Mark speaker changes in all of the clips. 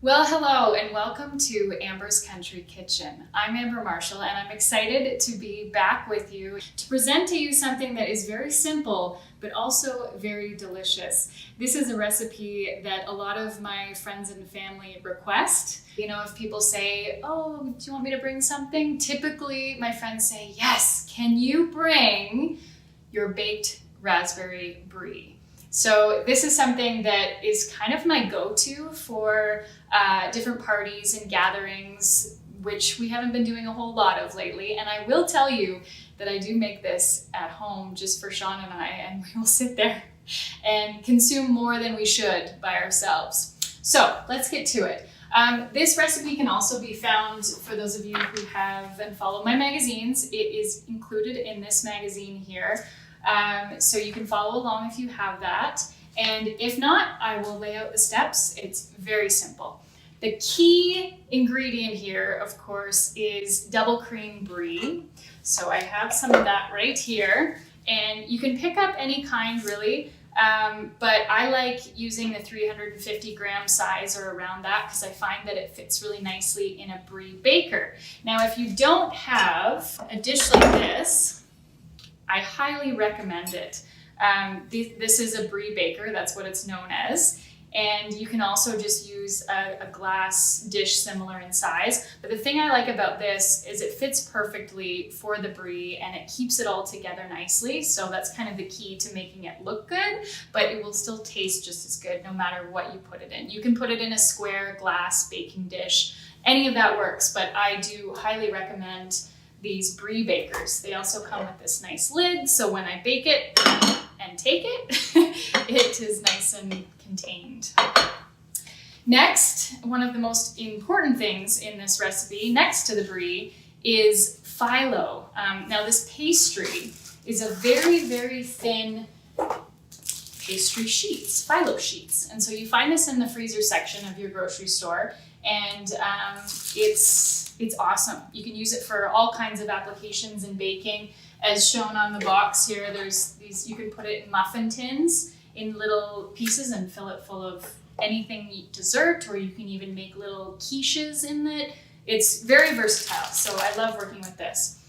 Speaker 1: Well, hello and welcome to Amber's Country Kitchen. I'm Amber Marshall and I'm excited to be back with you to present to you something that is very simple but also very delicious. This is a recipe that a lot of my friends and family request. You know, if people say, "Oh, do you want me to bring something?" Typically my friends say, "Yes, can you bring your baked raspberry brie?" So this is something that is kind of my go-to for different parties and gatherings, which we haven't been doing a whole lot of lately. And I will tell you that I do make this at home just for Sean and I, and we will sit there and consume more than we should by ourselves. So let's get to it. This recipe can also be found, for those of you who have and follow my magazines, it is included in this magazine here. So you can follow along if you have that. And if not, I will lay out the steps. It's very simple. The key ingredient here, of course, is double cream brie. So I have some of that right here. And you can pick up any kind really, but I like using the 350 gram size or around that because I find that it fits really nicely in a brie baker. Now, if you don't have a dish like this, I highly recommend it. This is a brie baker, that's what it's known as. And you can also just use a glass dish similar in size. But the thing I like about this is it fits perfectly for the brie and it keeps it all together nicely. So that's kind of the key to making it look good, but it will still taste just as good no matter what you put it in. You can put it in a square glass baking dish. Any of that works, but I do highly recommend these brie bakers. They also come with this nice lid, so when I bake it and take it, it is nice and contained. Next, one of the most important things in this recipe, next to the brie, is phyllo. Now this pastry is a very, very thin pastry sheets, phyllo sheets. And so you find this in the freezer section of your grocery store, and it's awesome. You can use it for all kinds of applications in baking. As shown on the box here, there's these, you can put it in muffin tins in little pieces and fill it full of anything dessert, or you can even make little quiches in it. It's very versatile, so I love working with this.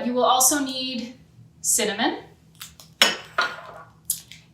Speaker 1: You will also need cinnamon.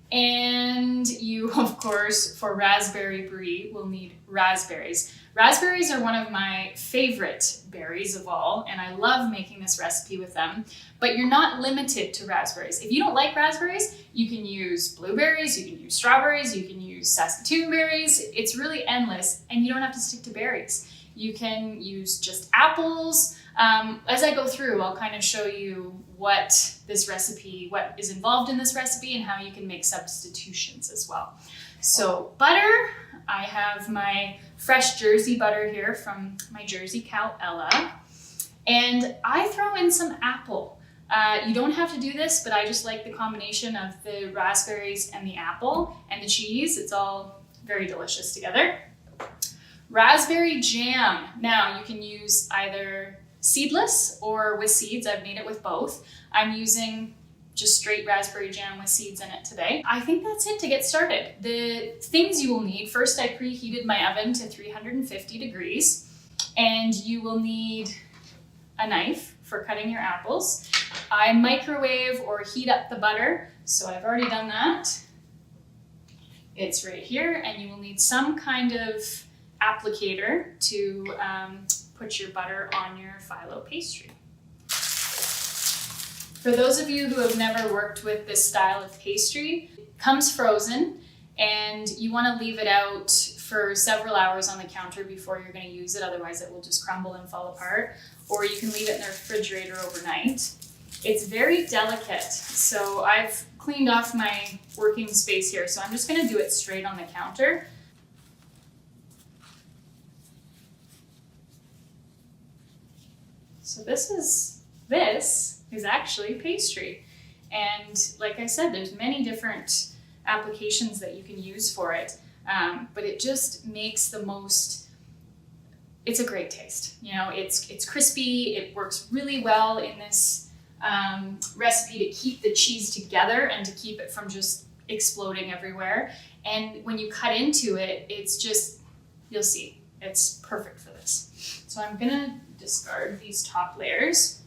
Speaker 1: And you, of course, for raspberry brie, will need raspberries. Raspberries are one of my favorite berries of all, and I love making this recipe with them. But you're not limited to raspberries. If you don't like raspberries, you can use blueberries, you can use strawberries, you can use Saskatoon berries. It's really endless, and you don't have to stick to berries. You can use just apples. As I go through, I'll kind of show you what is involved in this recipe and how you can make substitutions as well. So butter, I have my fresh Jersey butter here from my Jersey cow, Ella. And I throw in some apple. You don't have to do this, but I just like the combination of the raspberries and the apple and the cheese. It's all very delicious together. Raspberry jam. Now you can use either seedless or with seeds. I've made it with both. I'm using just straight raspberry jam with seeds in it today. I think that's it to get started. The things you will need, first I preheated my oven to 350 degrees, and you will need a knife for cutting your apples. I microwave or heat up the butter, so I've already done that. It's right here, and you will need some kind of applicator to put your butter on your phyllo pastry. For those of you who have never worked with this style of pastry, it comes frozen and you want to leave it out for several hours on the counter before you're going to use it, otherwise it will just crumble and fall apart, or you can leave it in the refrigerator overnight. It's very delicate, so I've cleaned off my working space here, so I'm just going to do it straight on the counter. So this is actually pastry. And like I said, there's many different applications that you can use for it. But it just makes it's a great taste. You know, it's crispy, it works really well in this recipe to keep the cheese together and to keep it from just exploding everywhere. And when you cut into it, it's just you'll see, it's perfect for this. So I'm gonna discard these top layers.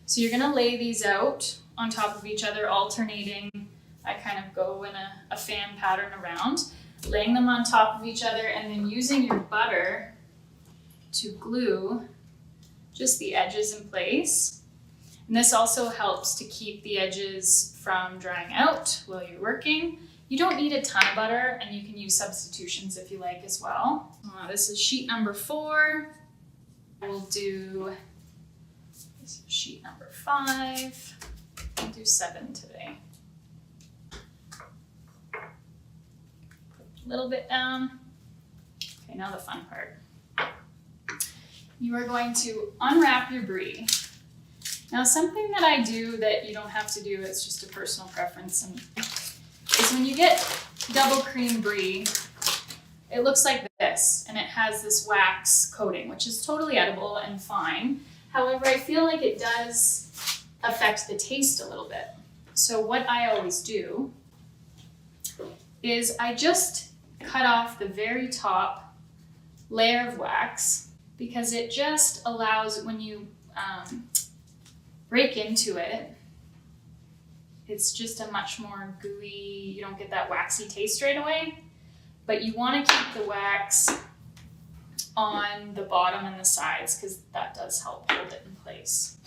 Speaker 1: So you're gonna lay these out on top of each other, alternating. I kind of go in a fan pattern around, laying them on top of each other, and then using your butter to glue just the edges in place. And this also helps to keep the edges from drying out while you're working. You don't need a ton of butter, and you can use substitutions if you like as well. This is sheet number 4. We'll do, this is sheet number 5. We'll do 7 today. Put a little bit down. Okay, now the fun part. You are going to unwrap your brie. Now, something that I do that you don't have to do, it's just a personal preference, and is when you get double cream brie, it looks like this, and it has this wax coating, which is totally edible and fine. However, I feel like it does affect the taste a little bit. So what I always do is I just cut off the very top layer of wax, because it just allows, when you break into it, it's just a much more gooey, you don't get that waxy taste right away, but you want to keep the wax on the bottom and the sides, because that does help hold it in place.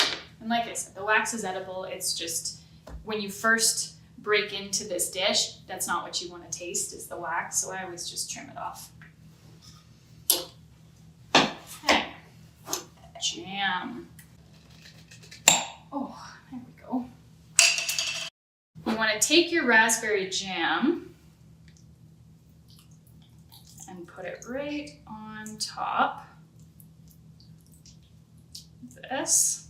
Speaker 1: And like I said, the wax is edible. It's just when you first break into this dish, that's not what you want to taste, is the wax, so I always just trim it off. Okay, jam. Oh, there we go. You want to take your raspberry jam and put it right on top of this.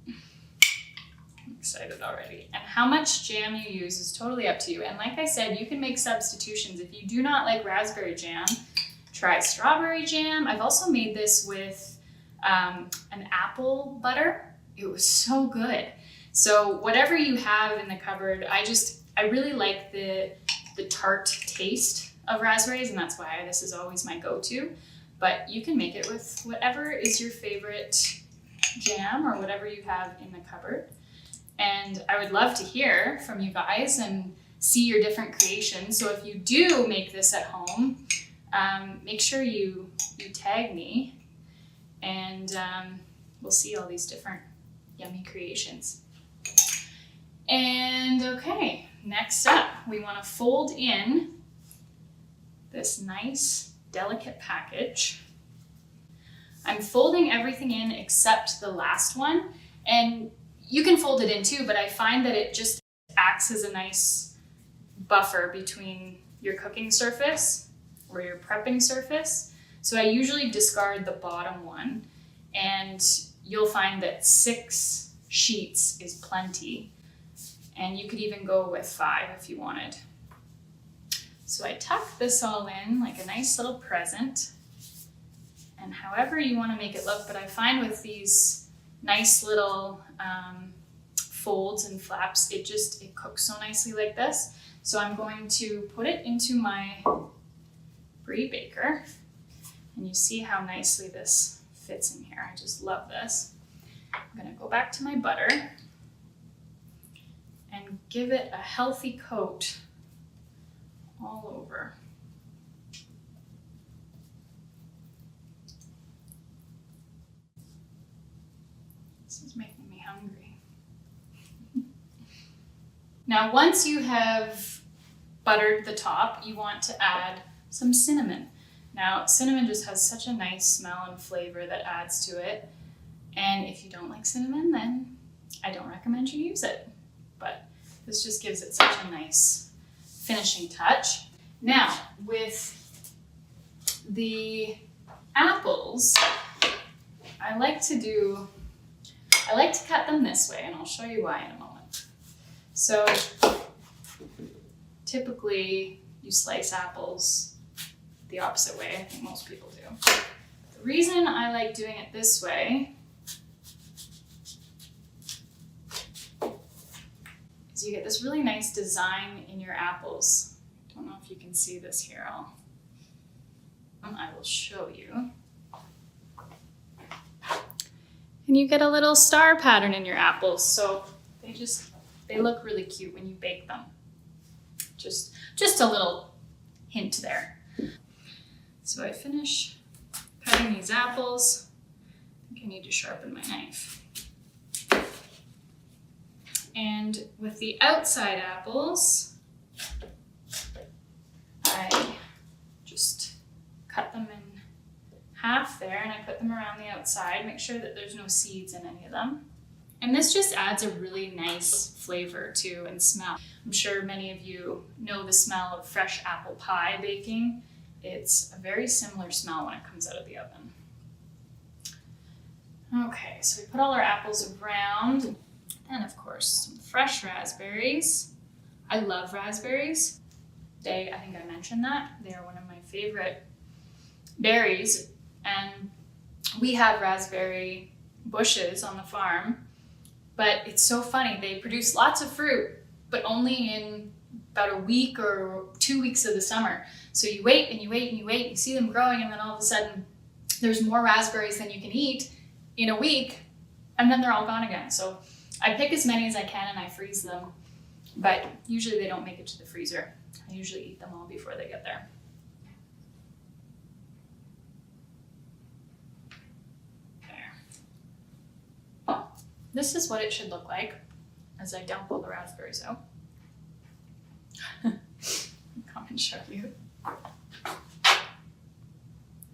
Speaker 1: I'm excited already. And how much jam you use is totally up to you. And like I said, you can make substitutions. If you do not like raspberry jam, try strawberry jam. I've also made this with an apple butter. It was so good. So whatever you have in the cupboard, I really like the tart taste of raspberries, and that's why this is always my go-to. But you can make it with whatever is your favorite jam or whatever you have in the cupboard. And I would love to hear from you guys and see your different creations. So if you do make this at home, make sure you tag me, and we'll see all these different yummy creations. And okay, next up, we want to fold in this nice, delicate package. I'm folding everything in except the last one, and you can fold it in too, but I find that it just acts as a nice buffer between your cooking surface or your prepping surface. So I usually discard the bottom one, and you'll find that 6 sheets is plenty. And you could even go with 5 if you wanted. So I tuck this all in like a nice little present, and however you want to make it look, but I find with these nice little folds and flaps, it cooks so nicely like this. So I'm going to put it into my brie baker, and you see how nicely this fits in here. I just love this. I'm gonna go back to my butter and give it a healthy coat all over. This is making me hungry. Now, once you have buttered the top, you want to add some cinnamon. Now, cinnamon just has such a nice smell and flavor that adds to it. And if you don't like cinnamon, then I don't recommend you use it. But this just gives it such a nice finishing touch. Now, with the apples, I like to cut them this way, and I'll show you why in a moment. So typically you slice apples the opposite way. I think most people do. The reason I like doing it this way is you get this really nice design in your apples. I don't know if you can see this here. will show you. And you get a little star pattern in your apples, so they look really cute when you bake them. Just a little hint there. So I finish cutting these apples. I think I need to sharpen my knife. And with the outside apples, I just cut them in half there and I put them around the outside, make sure that there's no seeds in any of them. And this just adds a really nice flavor to and smell. I'm sure many of you know the smell of fresh apple pie baking. It's a very similar smell when it comes out of the oven. Okay, so we put all our apples around. And of course, some fresh raspberries. I love raspberries. I think I mentioned that. They are one of my favorite berries. And we have raspberry bushes on the farm. But it's so funny. They produce lots of fruit, but only in about a week or 2 weeks of the summer. So you wait and you wait and you wait. You see them growing, and then all of a sudden, there's more raspberries than you can eat in a week. And then they're all gone again. So I pick as many as I can and I freeze them, but usually they don't make it to the freezer. I usually eat them all before they get there. There. Oh, this is what it should look like as I dump all the raspberries out. Come and show you.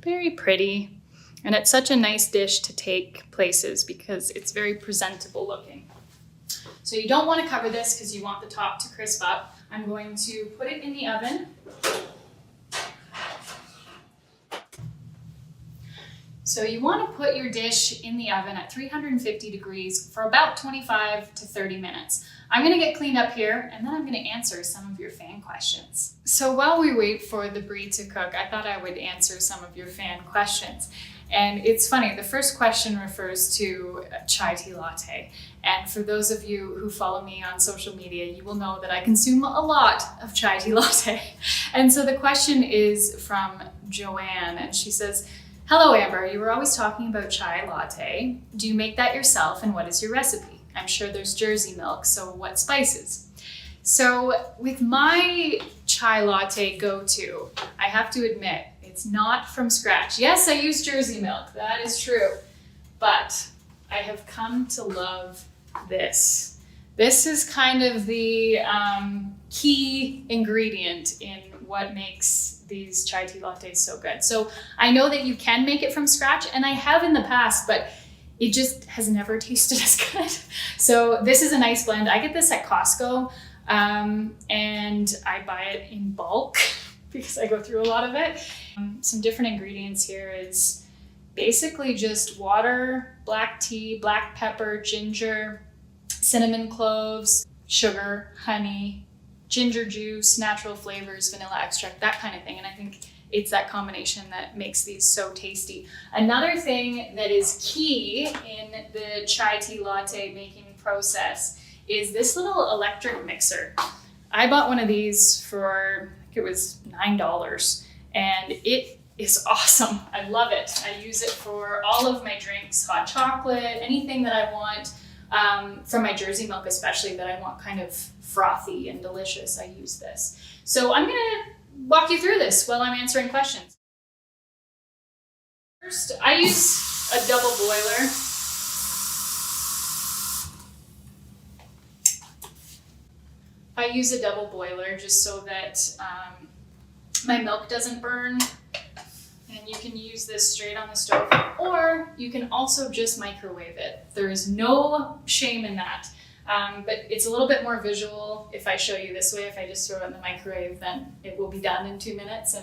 Speaker 1: Very pretty. And it's such a nice dish to take places because it's very presentable looking. So you don't want to cover this because you want the top to crisp up. I'm going to put it in the oven. So you want to put your dish in the oven at 350 degrees for about 25 to 30 minutes. I'm going to get cleaned up here and then I'm going to answer some of your fan questions. So while we wait for the brie to cook, I thought I would answer some of your fan questions. And it's funny, the first question refers to chai tea latte. And for those of you who follow me on social media, you will know that I consume a lot of chai tea latte. And so the question is from Joanne, and she says, "Hello Amber, you were always talking about chai latte. Do you make that yourself and what is your recipe? I'm sure there's Jersey milk, so what spices?" So with my chai latte go-to, I have to admit, it's not from scratch. Yes, I use Jersey milk, that is true. But I have come to love this. This is kind of the key ingredient in what makes these chai tea lattes so good. So I know that you can make it from scratch, and I have in the past, but it just has never tasted as good. So this is a nice blend. I get this at Costco, and I buy it in bulk because I go through a lot of it. Some different ingredients here is basically just water, black tea, black pepper, ginger, cinnamon cloves, sugar, honey, ginger juice, natural flavors, vanilla extract, that kind of thing. And I think it's that combination that makes these so tasty. Another thing that is key in the chai tea latte making process is this little electric mixer. I bought one of these for, I think it was $9, and it is awesome. I love it. I use it for all of my drinks, hot chocolate, anything that I want, from my Jersey milk especially, that I want kind of frothy and delicious, I use this. So I'm gonna walk you through this while I'm answering questions. First, I use a double boiler. I use a double boiler just so that my milk doesn't burn. And you can use this straight on the stove, or you can also just microwave it. There is no shame in that. But it's a little bit more visual if I show you this way. If I just throw it in the microwave, then it will be done in 2 minutes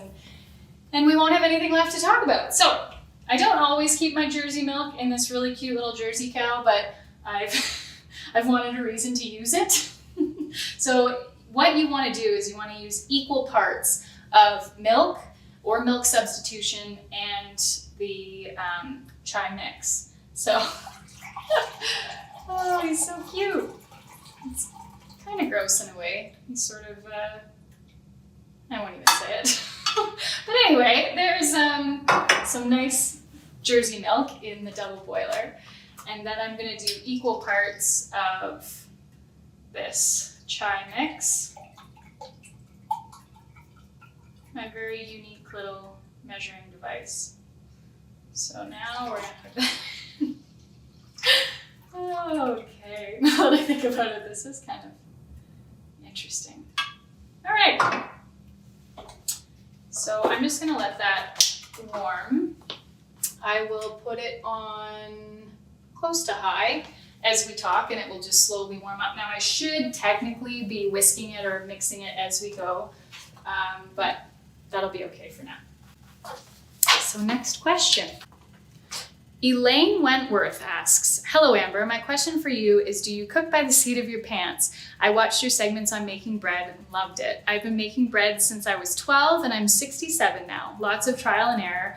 Speaker 1: and we won't have anything left to talk about. So I don't always keep my Jersey milk in this really cute little Jersey cow, but I've wanted a reason to use it. So what you want to do is you want to use equal parts of milk or milk substitution and the chai mix. So, oh, he's so cute. It's kind of gross in a way. He's sort of, I won't even say it. But anyway, there's some nice Jersey milk in the double boiler. And then I'm gonna do equal parts of this chai mix. My very unique little measuring device. So now we're gonna put that in. Okay, now that I think about it, this is kind of interesting. All right, so I'm just gonna let that warm. I will put it on close to high as we talk, and it will just slowly warm up. Now I should technically be whisking it or mixing it as we go, but that'll be okay for now. So next question. Elaine Wentworth asks, hello Amber, my question for you is, do you cook by the seat of your pants? I watched your segments on making bread and loved it. I've been making bread since I was 12 and I'm 67 now. Lots of trial and error.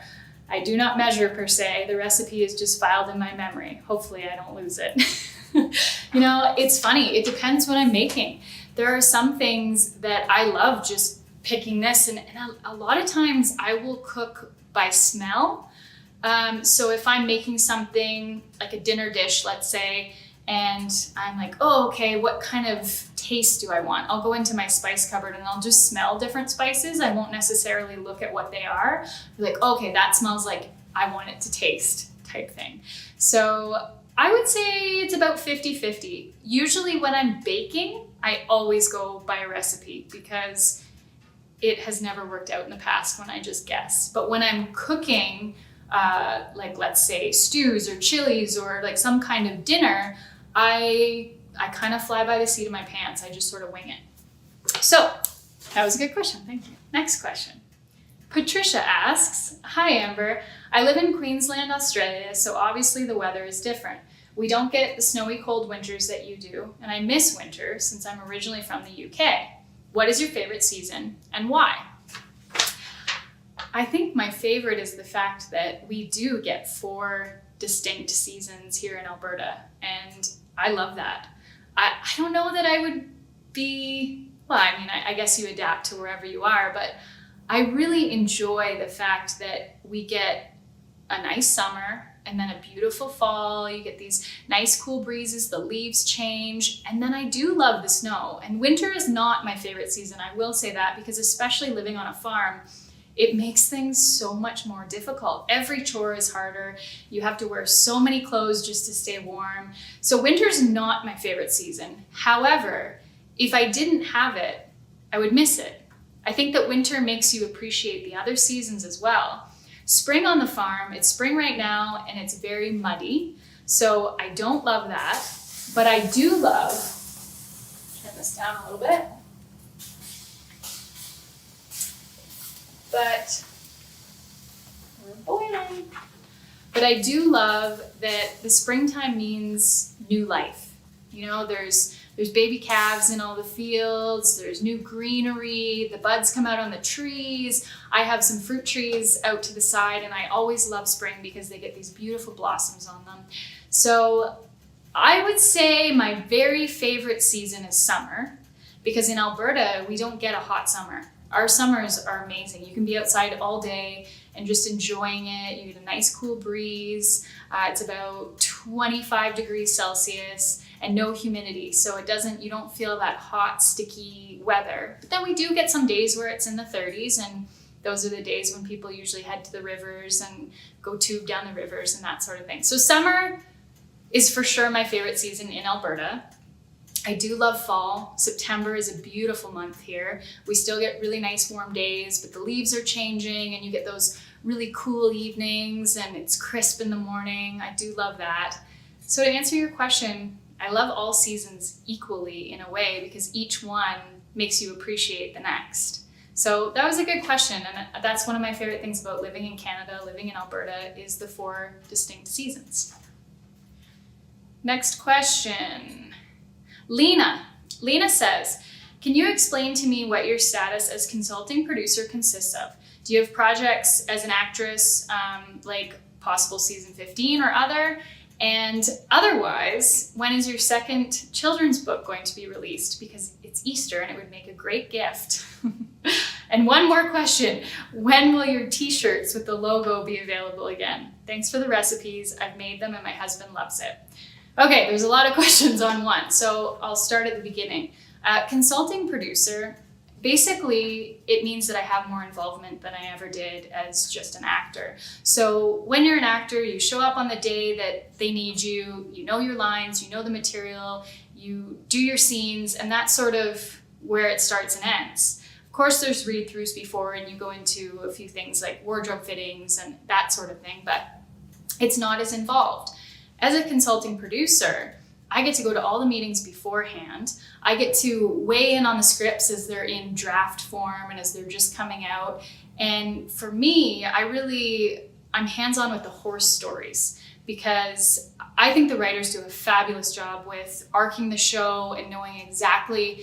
Speaker 1: I do not measure per se. The recipe is just filed in my memory. Hopefully I don't lose it. You know, it's funny. It depends what I'm making. There are some things that I love just picking this, and a lot of times I will cook by smell. So if I'm making something like a dinner dish, let's say, and I'm like, oh, okay, what kind of taste do I want? I'll go into my spice cupboard and I'll just smell different spices. I won't necessarily look at what they are. Be like, okay, that smells like I want it to taste type thing. So I would say it's about 50-50. Usually when I'm baking, I always go by a recipe because it has never worked out in the past when I just guess. But when I'm cooking, like let's say stews or chilies or like some kind of dinner, I kind of fly by the seat of my pants. I just sort of wing it. So that was a good question. Thank you. Next question. Patricia asks, hi Amber, I live in Queensland, Australia, so obviously the weather is different. We don't get the snowy cold winters that you do, and I miss winter since I'm originally from the UK. What is your favorite season and why? I think my favorite is the fact that we do get 4 distinct seasons here in Alberta, and I love that. I don't know that I would be, well, I mean, I guess you adapt to wherever you are, but I really enjoy the fact that we get a nice summer and then a beautiful fall. You get these nice cool breezes, the leaves change, and then I do love the snow. And winter is not my favorite season, I will say that, because especially living on a farm, it makes things so much more difficult. Every chore is harder. You have to wear so many clothes just to stay warm. So winter's not my favorite season. However, if I didn't have it, I would miss it. I think that winter makes you appreciate the other seasons as well. Spring on the farm, it's spring right now and it's very muddy. So I don't love that, but I do love, turn this down a little bit. But we're boiling. But I do love that the springtime means new life. You know, there's baby calves in all the fields, there's new greenery, the buds come out on the trees. I have some fruit trees out to the side, and I always love spring because they get these beautiful blossoms on them. So I would say my very favorite season is summer, because in Alberta, we don't get a hot summer. Our summers are amazing. You can be outside all day and just enjoying it. You get a nice cool breeze. It's about 25 degrees Celsius and no humidity. So you don't feel that hot, sticky weather. But then we do get some days where it's in the 30s, and those are the days when people usually head to the rivers and go tube down the rivers and that sort of thing. So summer is for sure my favorite season in Alberta. I do love fall. September is a beautiful month here. We still get really nice warm days, but the leaves are changing and you get those really cool evenings and it's crisp in the morning. I do love that. So to answer your question, I love all seasons equally in a way because each one makes you appreciate the next. So that was a good question, and that's one of my favorite things about living in Canada, living in Alberta, is the 4 distinct seasons. Next question. Lena says, can you explain to me what your status as consulting producer consists of? Do you have projects as an actress, like possible season 15 or other? And otherwise, when is your second children's book going to be released? Because it's Easter and it would make a great gift. And one more question. When will your t-shirts with the logo be available again? Thanks for the recipes. I've made them and my husband loves it. Okay, there's a lot of questions on one, so I'll start at the beginning. Consulting producer, basically it means that I have more involvement than I ever did as just an actor. So when you're an actor, you show up on the day that they need you, you know your lines, you know the material, you do your scenes, and that's sort of where it starts and ends. Of course, there's read-throughs before, and you go into a few things like wardrobe fittings and that sort of thing, but it's not as involved. As a consulting producer, I get to go to all the meetings beforehand. I get to weigh in on the scripts as they're in draft form and as they're just coming out. And for me, I'm hands-on with the horse stories, because I think the writers do a fabulous job with arcing the show and knowing exactly,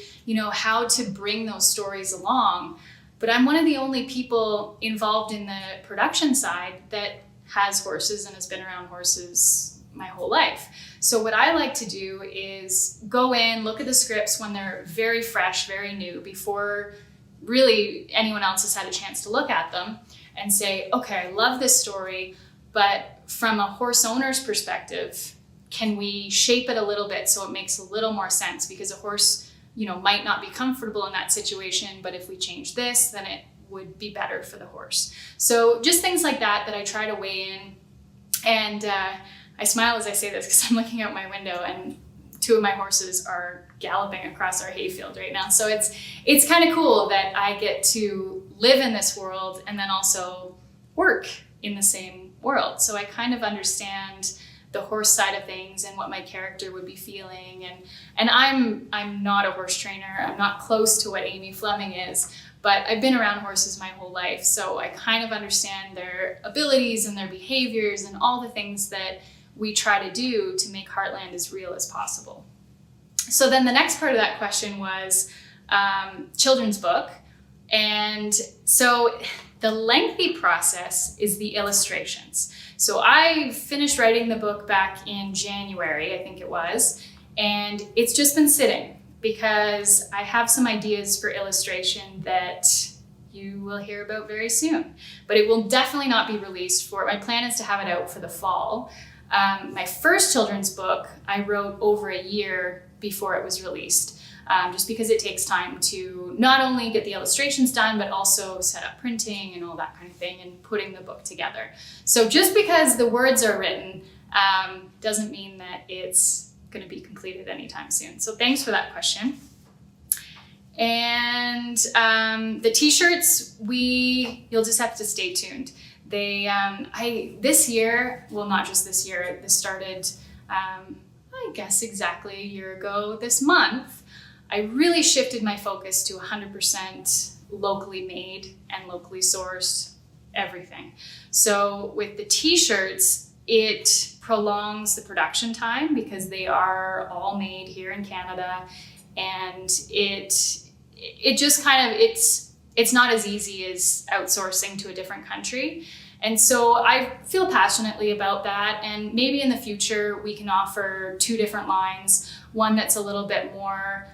Speaker 1: how to bring those stories along. But I'm one of the only people involved in the production side that has horses and has been around horses my whole life. So what I like to do is go in, look at the scripts when they're very fresh, very new, before really anyone else has had a chance to look at them, and say, okay, I love this story, but from a horse owner's perspective, can we shape it a little bit so it makes a little more sense? Because a horse, might not be comfortable in that situation, but if we change this, then it would be better for the horse. So just things like that I try to weigh in. And I smile as I say this because I'm looking out my window and two of my horses are galloping across our hayfield right now. So it's kind of cool that I get to live in this world and then also work in the same world. So I kind of understand the horse side of things and what my character would be feeling. And I'm not a horse trainer. I'm not close to what Amy Fleming is, but I've been around horses my whole life. So I kind of understand their abilities and their behaviors and all the things that we try to do to make Heartland as real as possible. So then the next part of that question was children's book. And so the lengthy process is the illustrations. So I finished writing the book back in January, I think it was, and it's just been sitting because I have some ideas for illustration that you will hear about very soon. But it will definitely not be released my plan is to have it out for the fall. My first children's book, I wrote over a year before it was released, just because it takes time to not only get the illustrations done, but also set up printing and all that kind of thing and putting the book together. So just because the words are written doesn't mean that it's going to be completed anytime soon. So thanks for that question. And the t-shirts, you'll just have to stay tuned. This year, well, not just this year, this started, I guess exactly a year ago this month, I really shifted my focus to 100% locally made and locally sourced everything. So with the t-shirts, it prolongs the production time because they are all made here in Canada, and it just kind of, it's not as easy as outsourcing to a different country. And so I feel passionately about that. And maybe in the future, we can offer two different lines, one that's a little bit more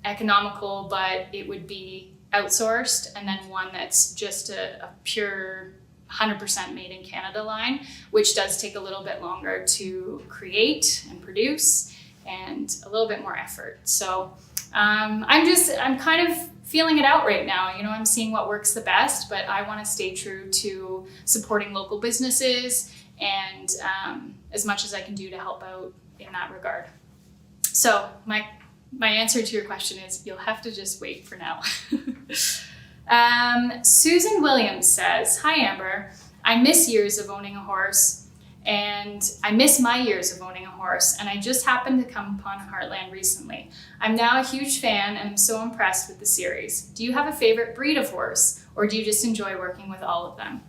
Speaker 1: economical, but it would be outsourced, and then one that's just a pure 100% made in Canada line, which does take a little bit longer to create and produce and a little bit more effort. So I'm kind of feeling it out right now. I'm seeing what works the best, but I want to stay true to supporting local businesses and as much as I can do to help out in that regard. So my answer to your question is you'll have to just wait for now. Susan Williams says, "Hi Amber, I miss years of owning a horse, and I miss my years of owning a horse, and I just happened to come upon Heartland recently. I'm now a huge fan and I'm so impressed with the series. Do you have a favorite breed of horse, or do you just enjoy working with all of them?"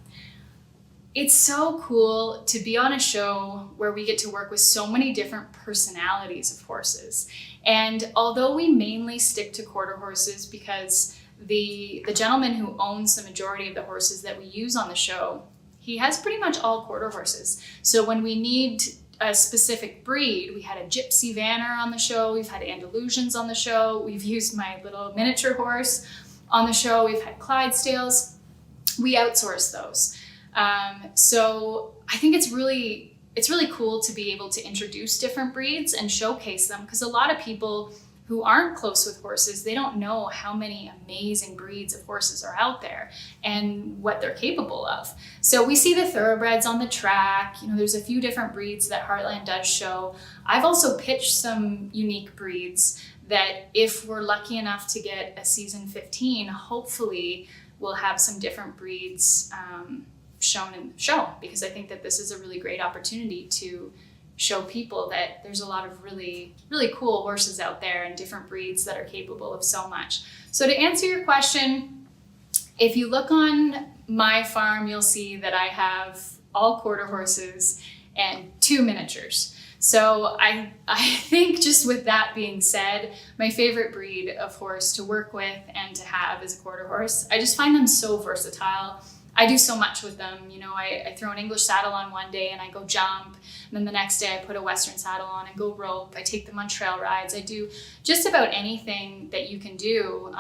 Speaker 1: It's so cool to be on a show where we get to work with so many different personalities of horses. And although we mainly stick to quarter horses because the gentleman who owns the majority of the horses that we use on the show, he has pretty much all quarter horses. So when we need a specific breed, we had a Gypsy Vanner on the show, we've had Andalusians on the show, we've used my little miniature horse. on the show. We've had Clydesdales. We outsource those. So I think it's really cool to be able to introduce different breeds and showcase them, because a lot of people who aren't close with horses, they don't know how many amazing breeds of horses are out there and what they're capable of. So we see the thoroughbreds on the track. There's a few different breeds that Heartland does show. I've also pitched some unique breeds that if we're lucky enough to get a season 15, hopefully we'll have some different breeds shown in the show, because I think that this is a really great opportunity to show people that there's a lot of really, really cool horses out there and different breeds that are capable of so much. So to answer your question, if you look on my farm, you'll see that I have all quarter horses and 2 miniatures. So I think, just with that being said, my favorite breed of horse to work with and to have is a quarter horse. I just find them so versatile. I do so much with them. I throw an English saddle on one day and I go jump. And then the next day I put a Western saddle on and go rope. I take them on trail rides. I do just about anything that you can do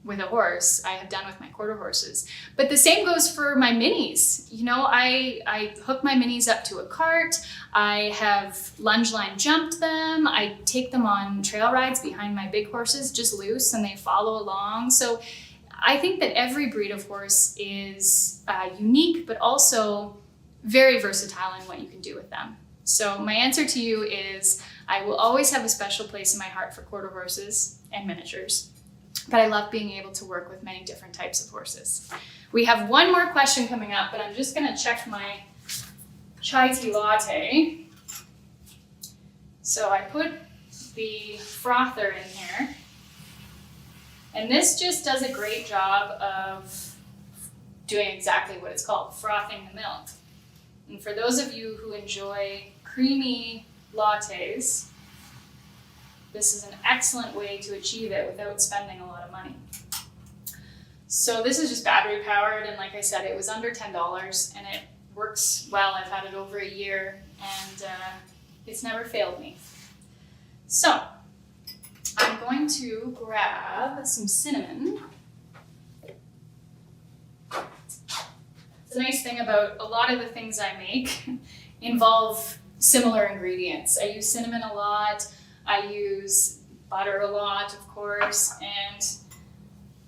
Speaker 1: with a horse, I have done with my quarter horses. But the same goes for my minis. I hook my minis up to a cart. I have lunge line jumped them. I take them on trail rides behind my big horses, just loose, and they follow along. So I think that every breed of horse is unique, but also very versatile in what you can do with them. So my answer to you is I will always have a special place in my heart for quarter horses and miniatures, but I love being able to work with many different types of horses. We have one more question coming up, but I'm just going to check my chai tea latte. So I put the frother in here. And this just does a great job of doing exactly what it's called, frothing the milk. And for those of you who enjoy creamy lattes, this is an excellent way to achieve it without spending a lot of money. So this is just battery powered, and like I said, it was under $10 and it works well. I've had it over a year and it's never failed me. So I'm going to grab some cinnamon. It's a nice thing about a lot of the things I make involve similar ingredients. I use cinnamon a lot. I use butter a lot, of course, and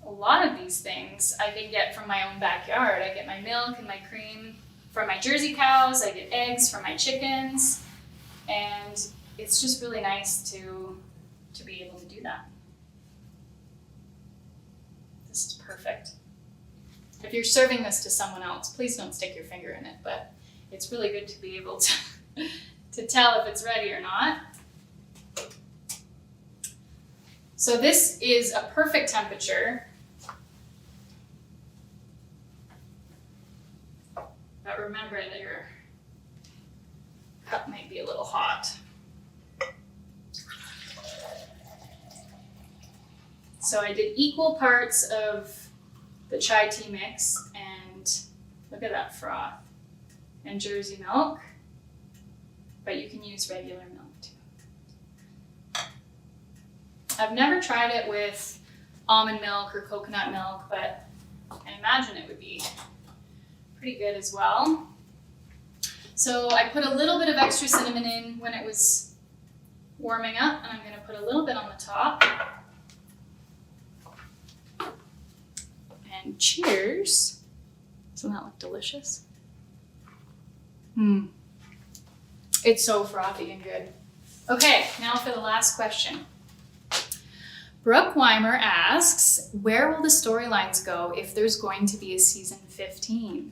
Speaker 1: a lot of these things I can get from my own backyard. I get my milk and my cream from my Jersey cows. I get eggs from my chickens, and it's just really nice to be able to do that. This is perfect. If you're serving this to someone else, please don't stick your finger in it, but it's really good to be able to tell if it's ready or not. So this is a perfect temperature. But remember that your cup might be a little hot. So I did equal parts of the chai tea mix, and look at that froth, and Jersey milk, but you can use regular milk too. I've never tried it with almond milk or coconut milk, but I imagine it would be pretty good as well. So I put a little bit of extra cinnamon in when it was warming up, and I'm going to put a little bit on the top. And cheers. Doesn't that look delicious? It's so frothy and good. Okay, now for the last question. Brooke Weimer asks, where will the storylines go if there's going to be a season 15?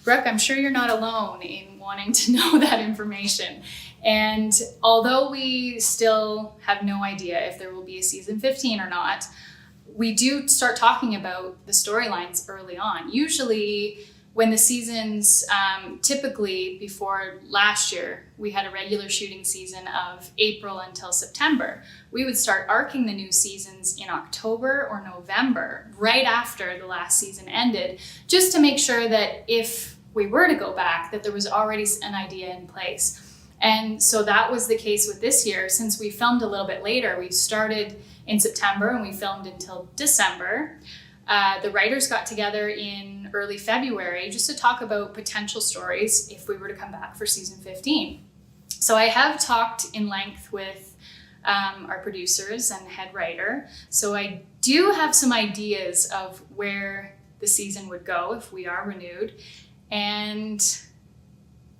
Speaker 1: Brooke, I'm sure you're not alone in wanting to know that information. And although we still have no idea if there will be a season 15 or not, we do start talking about the storylines early on. Usually when the seasons, typically before last year, we had a regular shooting season of April until September. We would start arcing the new seasons in October or November, right after the last season ended, just to make sure that if we were to go back, that there was already an idea in place. And so that was the case with this year. Since we filmed a little bit later, we started in September and we filmed until December. The writers got together in early February just to talk about potential stories if we were to come back for season 15. So I have talked in length with our producers and head writer. So I do have some ideas of where the season would go if we are renewed. And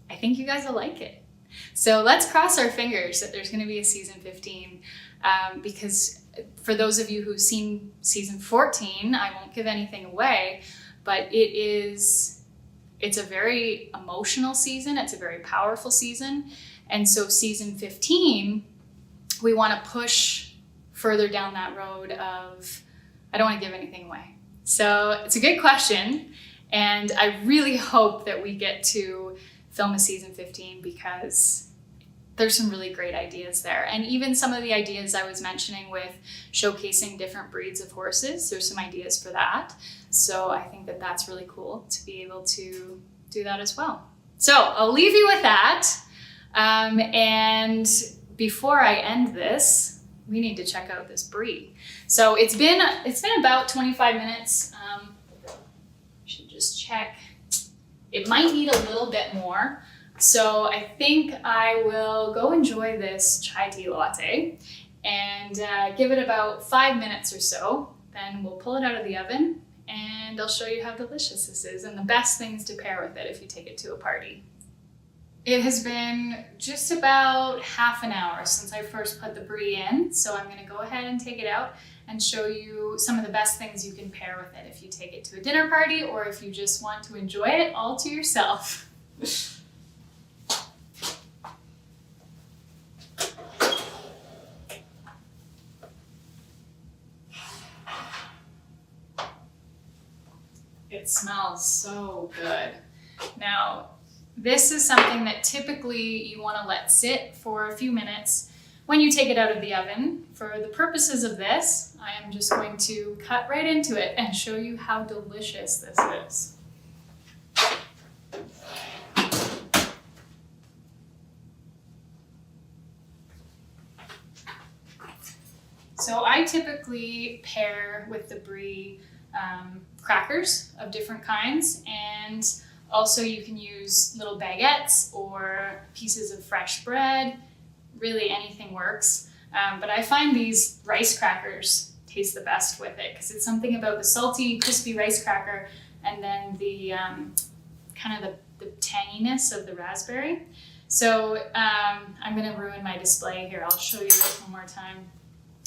Speaker 1: I think you guys will like it. So let's cross our fingers that there's going to be a season 15 because for those of you who've seen season 14, I won't give anything away, but it's a very emotional season. It's a very powerful season. And so season 15, we want to push further down that road of, I don't want to give anything away. So it's a good question. And I really hope that we get to film a season 15 because there's some really great ideas there. And even some of the ideas I was mentioning with showcasing different breeds of horses, there's some ideas for that. So I think that that's really cool to be able to do that as well. So I'll leave you with that. And before I end this, we need to check out this brie. So it's been about 25 minutes. Should just check. It might need a little bit more. So I think I will go enjoy this chai tea latte and give it about 5 minutes or so. Then we'll pull it out of the oven and I'll show you how delicious this is and the best things to pair with it if you take it to a party. It has been just about half an hour since I first put the brie in, so I'm going to go ahead and take it out and show you some of the best things you can pair with it if you take it to a dinner party or if you just want to enjoy it all to yourself. It smells so good. Now, this is something that typically you want to let sit for a few minutes when you take it out of the oven. For the purposes of this, I am just going to cut right into it and show you how delicious this is. So I typically pair with the brie crackers of different kinds, and also you can use little baguettes or pieces of fresh bread. Really anything works. But I find these rice crackers taste the best with it because it's something about the salty, crispy rice cracker and then the kind of the tanginess of the raspberry. So I'm going to ruin my display here. I'll show you this one more time.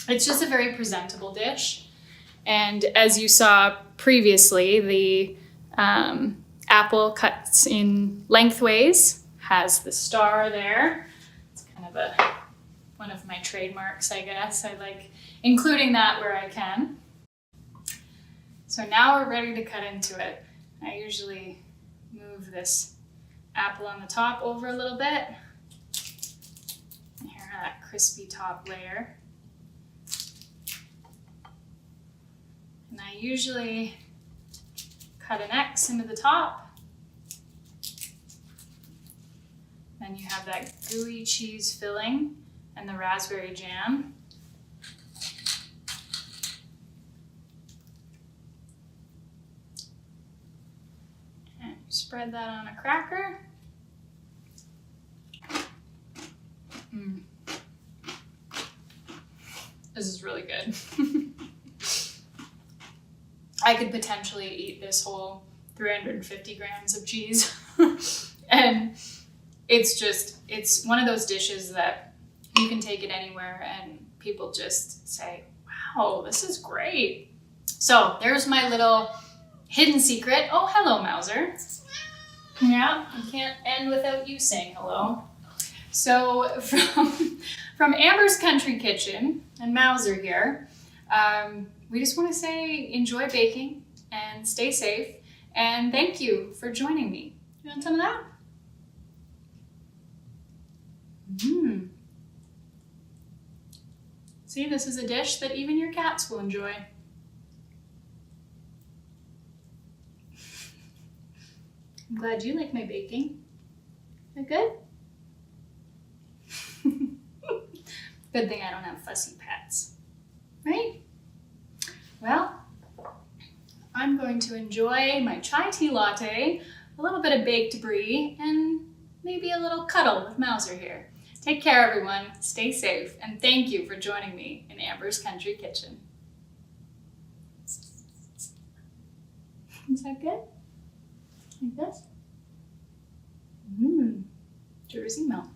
Speaker 1: It's just a very presentable dish. And as you saw previously, the apple cuts in lengthways, has the star there. It's kind of one of my trademarks, I guess. I like including that where I can. So now we're ready to cut into it. I usually move this apple on the top over a little bit. And here, that crispy top layer. And I usually cut an X into the top. Then you have that gooey cheese filling and the raspberry jam. And you spread that on a cracker. This is really good. I could potentially eat this whole 350 grams of cheese. And it's one of those dishes that you can take it anywhere and people just say, wow, this is great. So there's my little hidden secret. Oh, hello, Mauser. Yeah, I can't end without you saying hello. So from Amber's Country Kitchen and Mauser here, we just want to say enjoy baking and stay safe. And thank you for joining me. You want some of that? See, this is a dish that even your cats will enjoy. I'm glad you like my baking. Is that good? Good thing I don't have fussy pets. right? Well, I'm going to enjoy my chai tea latte, a little bit of baked brie, and maybe a little cuddle with Mouser here. Take care, everyone. Stay safe, and thank you for joining me in Amber's Country Kitchen. Is that good? Like this? Jersey milk.